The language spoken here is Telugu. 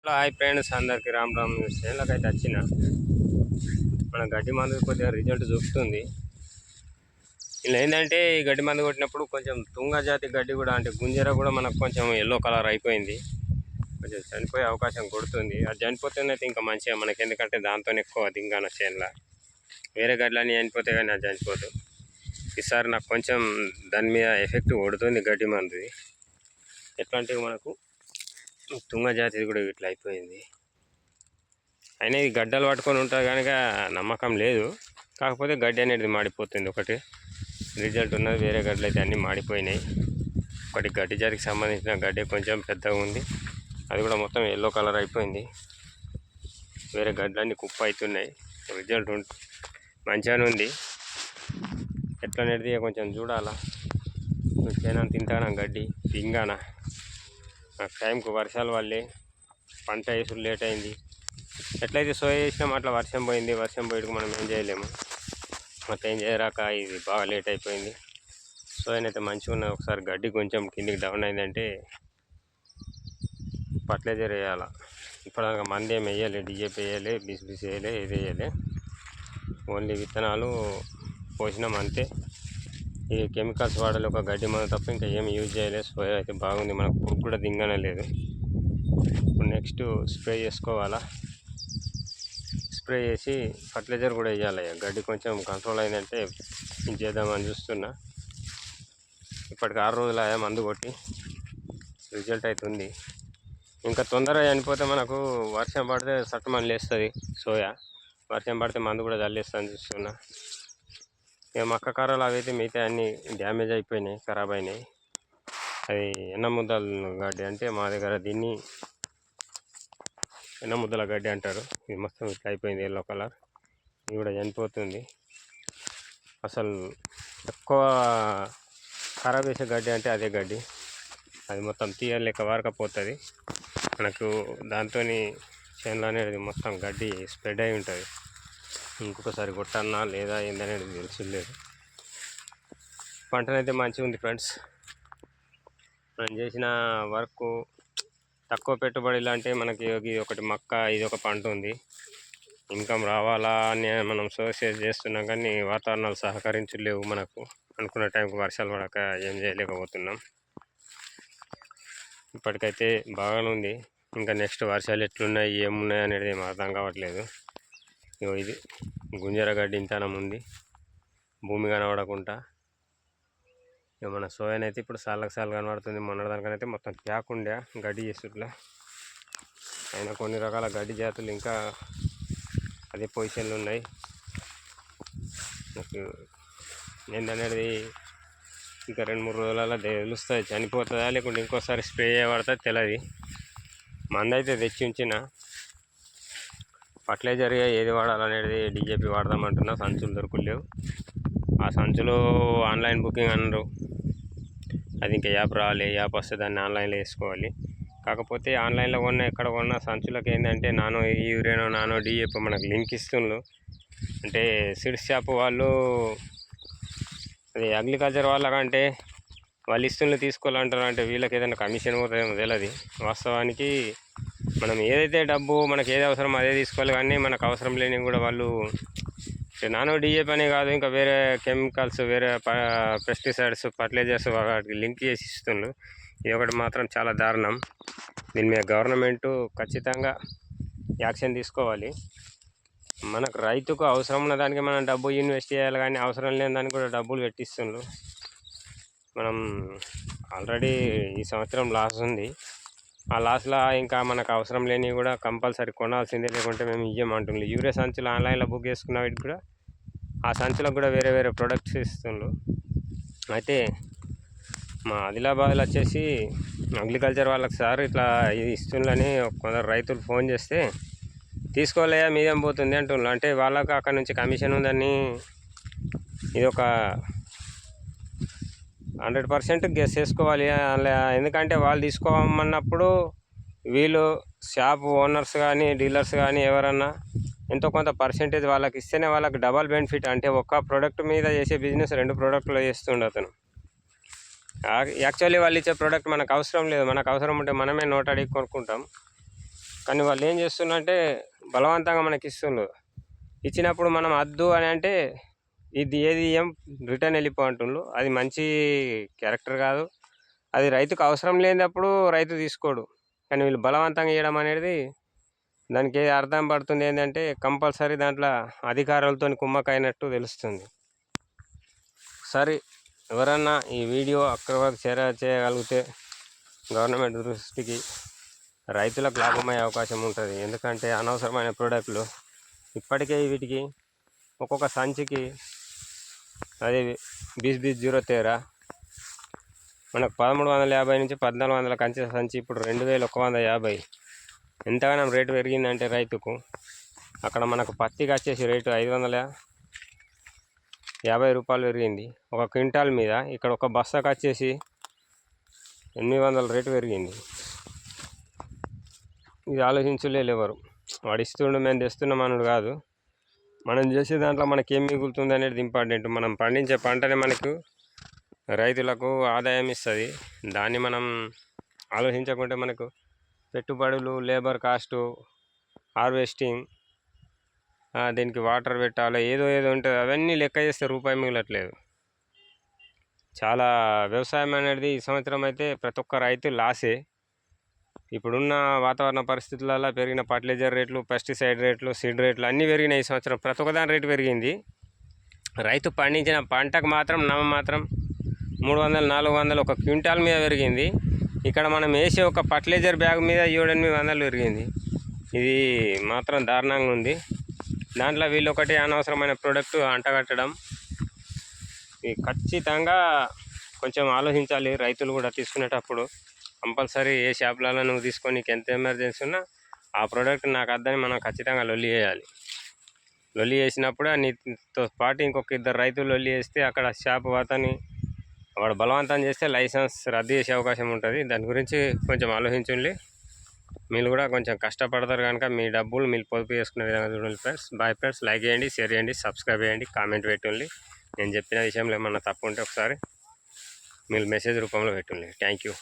హలో హాయ్ ఫ్రెండ్స్, అందరికి రామ్ రామ్. చేనులోకి అయితే వచ్చిన మన గడ్డి మందు కొద్దిగా రిజల్ట్ చూపుతుంది. ఇలా ఏంటంటే ఈ గడ్డి మందు కొట్టినప్పుడు కొంచెం తుంగ జాతి గడ్డి కూడా, అంటే గుంజర కూడా మనకు కొంచెం ఎల్లో కలర్ అయిపోయింది. కొంచెం చనిపోయే అవకాశం కొడుతుంది. అది చనిపోతుందైతే ఇంకా మంచిగా మనకి, ఎందుకంటే దాంతో ఎక్కువ దింగాన చేనులో. వేరే గడ్డలన్నీ చనిపోతే కానీ అది చనిపోదు. ఈసారి నాకు కొంచెం దాని మీద ఎఫెక్ట్ కొడుతుంది గడ్డి మందుది. ఎట్లా అంటే మనకు తుంగ జాతి కూడా ఇట్లా అయిపోయింది. అయినా ఇది గడ్డలు పట్టుకొని ఉంటుంది కనుక నమ్మకం లేదు. కాకపోతే గడ్డి అనేది మాడిపోతుంది. ఒకటి రిజల్ట్ ఉన్నది, వేరే గడ్డలు అయితే అన్నీ మాడిపోయినాయి. ఒకటి గడ్డి జాతికి సంబంధించిన గడ్డి కొంచెం పెద్దగా ఉంది, అది కూడా మొత్తం ఎల్లో కలర్ అయిపోయింది. వేరే గడ్డలన్నీ కుప్ప అవుతున్నాయి. రిజల్ట్ మంచిగానే ఉంది. ఎట్లా అనేది కొంచెం చూడాలా. చేనా తింటానా గడ్డి దింగానా. నాకు టైంకు వర్షాలు వల్లే పంట వేసుడు లేట్ అయింది. ఎట్లయితే సోయ వేసినాం అట్లా వర్షం పోయింది. వర్షం పోయేటికి మనం ఏం చేయలేము. మొత్తం ఏం చేయరాక ఇది బాగా లేట్ అయిపోయింది. సోయనైతే మంచిగా ఉన్నది. ఒకసారి గడ్డి కొంచెం కిందికి డౌన్ అయిందంటే ఫర్టిలైజర్ వేయాలి. ఇప్పటిదాకా మంది ఏం వేయాలి, డిఏపి వేయాలి, బిసి వేయాలి, ఇది వేయాలి. ఓన్లీ విత్తనాలు పోసినాం అంతే. ఈ కెమికల్స్ వాడాలి, ఒక గడ్డి మందు తప్ప ఇంకా ఏం యూజ్ చేయలేదు. సోయా అయితే బాగుంది, మనకు పురుగు కూడా దింగనే లేదు. ఇప్పుడు నెక్స్ట్ స్ప్రే చేసుకోవాలా. స్ప్రే చేసి ఫర్టిలైజర్ కూడా వేయాలి. గడ్డి కొంచెం కంట్రోల్ అయిందంటే చేద్దామని చూస్తున్నా. ఇప్పటికి 6 రోజులు అయ్యా మందు కొట్టి, రిజల్ట్ అవుతుంది. ఇంకా తొందరగా చనిపోతే మనకు వర్షం పడితే సట్టమని లేస్తుంది సోయా. వర్షం పడితే మందు కూడా చల్లేస్తాను చూస్తున్నా. ఇక మక్క కారాలు అవి అయితే మిగతా అన్నీ డ్యామేజ్ అయిపోయినాయి, ఖరాబ్ అయినాయి. అది ఎన్న ముద్దల గడ్డి అంటే మా దగ్గర దీన్ని ఎన్న ముద్దల గడ్డి అంటారు. ఇది మొత్తం ఇట్లా అయిపోయింది, ఎల్లో కలర్. ఇది కూడా చనిపోతుంది. అసలు ఎక్కువ ఖరాబ్ చేసే గడ్డి అంటే అదే గడ్డి. అది మొత్తం తీయలేక వారకపోతుంది మనకు. దాంతో చేనులో అనేది మొత్తం గడ్డి స్ప్రెడ్ అయి ఉంటుంది. ఇంకొకసారి కొట్టన్నా లేదా ఏందనేది తెలిసిలేదు. పంటనైతే మంచిగా ఉంది ఫ్రెండ్స్. మనం చేసిన వర్క్ తక్కువ పెట్టుబడిలో అంటే మనకి ఇది ఒకటి మక్క, ఇది ఒక పంట ఉంది. ఇన్కమ్ రావాలా అని మనం సోర్స్ చేస్తున్నాం, కానీ వాతావరణాలు సహకరించలేవు మనకు. అనుకున్న టైంకి వర్షాలు పడక ఏం చేయలేకపోతున్నాం. ఇప్పటికైతే బాగానే ఉంది. ఇంకా నెక్స్ట్ వర్షాలు ఎట్లున్నాయి, ఏమున్నాయి అనేది ఏం అర్థం కావట్లేదు. ఇది గుంజర గడ్డి ఇంతనం ఉంది, భూమి కనబడకుండా. ఇక మన సోయానైతే ఇప్పుడు సార్లకు కనబడుతుంది. మొన్నదానికనైతే మొత్తం ప్యాక్ ఉండే గడ్డి చేసుట్లా. అయినా కొన్ని రకాల గడ్డి జాతులు ఇంకా అదే పొజిషన్లు ఉన్నాయి. నాకు ఏందనేది ఇంకా 2-3 రోజులలో తెలుస్తుంది. చనిపోతుందా లేకుంటే ఇంకోసారి స్ప్రే చేయబడుతుంది తెలియదు. మందు అయితే తెచ్చి ఉంచిన. ఫర్టిలైజర్ ఏది వాడాలనేది డిఏపి వాడదామంటున్నా. సంచులు దొరకలేవు. ఆ సంచులు ఆన్లైన్ బుకింగ్ అన్నారు. అది ఇంకా యాప్ రావాలి. యాప్ వస్తే దాన్ని ఆన్లైన్లో వేసుకోవాలి. కాకపోతే ఆన్లైన్లో కొన్న ఎక్కడ కొన్న సంచులకు ఏంటంటే నానో యూరియానో నానో డిఏపి మనకు లింక్ ఇస్తుండ్రు. అంటే సీడ్స్ షాప్ వాళ్ళు, అది అగ్రికల్చర్ వాళ్ళకంటే వాళ్ళు ఇస్తుండ్రు తీసుకోవాలంటారు. అంటే వీళ్ళకి ఏదైనా కమిషన్ పోతుందేమో తెలియదు. వాస్తవానికి మనం ఏదైతే డబ్బు మనకి ఏది అవసరమో అదే తీసుకోవాలి, కానీ మనకు అవసరం లేనివి కూడా వాళ్ళు నానో డిఏపి అనే కాదు, ఇంకా వేరే కెమికల్స్, వేరే పెస్టిసైడ్స్, ఫర్టిలైజర్స్ వాటికి లింక్ చేసి ఇస్తుండ్రు. ఇది ఒకటి మాత్రం చాలా దారుణం. దీని మీద గవర్నమెంటు ఖచ్చితంగా యాక్షన్ తీసుకోవాలి. మనకు రైతుకు అవసరం ఉన్న దానికి మనం డబ్బు ఇన్వెస్ట్ చేయాలి, కానీ అవసరం లేని దానికి కూడా డబ్బులు పెట్టిస్తుండ్రు. మనం ఆల్రెడీ ఈ సంవత్సరం లాస్ ఉంది. ఆ లాస్లో ఇంకా మనకు అవసరం లేనివి కూడా కంపల్సరీ కొనాల్సిందే, లేకుంటే మేము ఇవ్వమంటుండ్రు. యూరియా సంచులు ఆన్లైన్లో బుక్ చేసుకున్న వీటికి కూడా, ఆ సంచులకు కూడా వేరే వేరే ప్రొడక్ట్స్ ఇస్తుండ్రు. అయితే మా ఆదిలాబాద్లో వచ్చేసి అగ్రికల్చర్ వాళ్ళకి సార్ ఇట్లా ఇది ఇస్తుండ్రని కొందరు రైతులు ఫోన్ చేస్తే, తీసుకోలేయా మీదేం పోతుంది అంటున్నారు. అంటే వాళ్ళకు అక్కడ నుంచి కమిషన్ ఉందని ఇది ఒక 100% గెస్ చేసుకోవాలి. ఎందుకంటే వాళ్ళు తీసుకోమన్నప్పుడు వీళ్ళు షాప్ ఓనర్స్ కానీ డీలర్స్ కానీ ఎవరన్నా ఎంతో కొంత పర్సెంటేజ్ వాళ్ళకి ఇస్తేనే వాళ్ళకి డబల్ బెనిఫిట్. అంటే ఒక్క ప్రోడక్ట్ మీద చేసే బిజినెస్ 2 ప్రోడక్ట్లో చేస్తుండే అతను. యాక్చువల్లీ వాళ్ళు ఇచ్చే ప్రోడక్ట్ మనకు అవసరం లేదు. మనకు అవసరం ఉంటే మనమే నోట్ అడిగి కొనుక్కుంటాం. కానీ వాళ్ళు ఏం చేస్తున్నారంటే బలవంతంగా మనకి ఇస్తున్నారు. ఇచ్చినప్పుడు మనం వద్దు అని అంటే ఇది ఏది ఏం రిటర్న్ వెళ్ళిపో అంటుండ్రు. అది మంచి క్యారెక్టర్ కాదు. అది రైతుకు అవసరం లేనప్పుడు రైతు తీసుకోడు. కానీ వీళ్ళు బలవంతంగా ఇవ్వడం అనేది దానికి అర్థం పడుతుంది ఏంటంటే కంపల్సరీ దాంట్లో అధికారులతో కుమ్మక్కైనట్టు తెలుస్తుంది. సరే, ఎవరన్నా ఈ వీడియో అక్కడి వరకు చేయగలిగితే గవర్నమెంట్ దృష్టికి రైతులకు లాభమయ్యే అవకాశం ఉంటుంది. ఎందుకంటే అనవసరమైన ప్రోడక్ట్లు ఇప్పటికే వీటికి ఒక్కొక్క సంచికి అదే 20-20 మనకు 1350 నుంచి 1400 కంచె సంచి ఇప్పుడు 2150. ఎంతగానో రేటు పెరిగిందంటే రైతుకు అక్కడ మనకు పత్తికి వచ్చేసి రేటు 550 రూపాయలు పెరిగింది ఒక క్వింటాల్ మీద. ఇక్కడ ఒక బస్తాకు వచ్చేసి 800 రేటు పెరిగింది. ఇది ఆలోచించలేదు ఎవరు. వాడు ఇస్తుండు మేము తెస్తున్నాం అనుడు కాదు, మనం చేసే దాంట్లో మనకి ఏం మిగులుతుంది అనేది ఇంపార్టెంట్. మనం పండించే పంటనే మనకు రైతులకు ఆదాయం ఇస్తుంది. దాన్ని మనం ఆలోచించకుంటే మనకు పెట్టుబడులు, లేబర్ కాస్టు, హార్వెస్టింగ్, దీనికి వాటర్ పెట్టాలి, ఏదో ఉంటుంది. అవన్నీ లెక్క చేస్తే రూపాయి మిగలట్లేదు. చాలా వ్యవసాయం అనేది ఈ సంవత్సరం అయితే ప్రతి ఒక్క రైతు లాసే. ఇప్పుడున్న వాతావరణ పరిస్థితులలో పెరిగిన ఫర్టిలైజర్ రేట్లు, పెస్టిసైడ్ రేట్లు, సీడ్ రేట్లు అన్నీ పెరిగినాయి ఈ సంవత్సరం. ప్రతి ఒక్కదాని రేటు పెరిగింది. రైతు పండించిన పంటకు మాత్రం 300-400 ఒక క్వింటాల్ మీద పెరిగింది. ఇక్కడ మనం వేసే ఒక ఫర్టిలైజర్ బ్యాగ్ మీద 700-800 పెరిగింది. ఇది మాత్రం దారుణంగా ఉంది. దాంట్లో వీళ్ళు ఒకటి అనవసరమైన ప్రోడక్ట్ అంటగట్టడం. ఇది ఖచ్చితంగా కొంచెం ఆలోచించాలి రైతులు కూడా తీసుకునేటప్పుడు. కంపల్సరీ ఏ షాపులలో నువ్వు తీసుకొని నీకు ఎంత ఎమర్జెన్సీ ఉన్నా ఆ ప్రోడక్ట్ నాకు వద్దని మనం ఖచ్చితంగా లొల్లి చేయాలి. లొల్లి చేసినప్పుడు నీతో పాటు ఇంకొక 2 రైతులు లొల్లి చేస్తే అక్కడ షాపు అతని వాడు బలవంతం చేస్తే లైసెన్స్ రద్దు చేసే అవకాశం ఉంటుంది. దాని గురించి కొంచెం ఆలోచించండి. మీరు కూడా కొంచెం కష్టపడతారు కనుక మీ డబ్బులు మీరు పొదుపు చేసుకునే విధంగా చూడండి ఫ్రెండ్స్. Bye friends. లైక్ చేయండి, షేర్ చేయండి, సబ్స్క్రైబ్ చేయండి, కామెంట్ పెట్టండి. నేను చెప్పిన విషయంలో ఏమన్నా తప్పు ఉంటే ఒకసారి మీరు మెసేజ్ రూపంలో పెట్టండి. Thank you.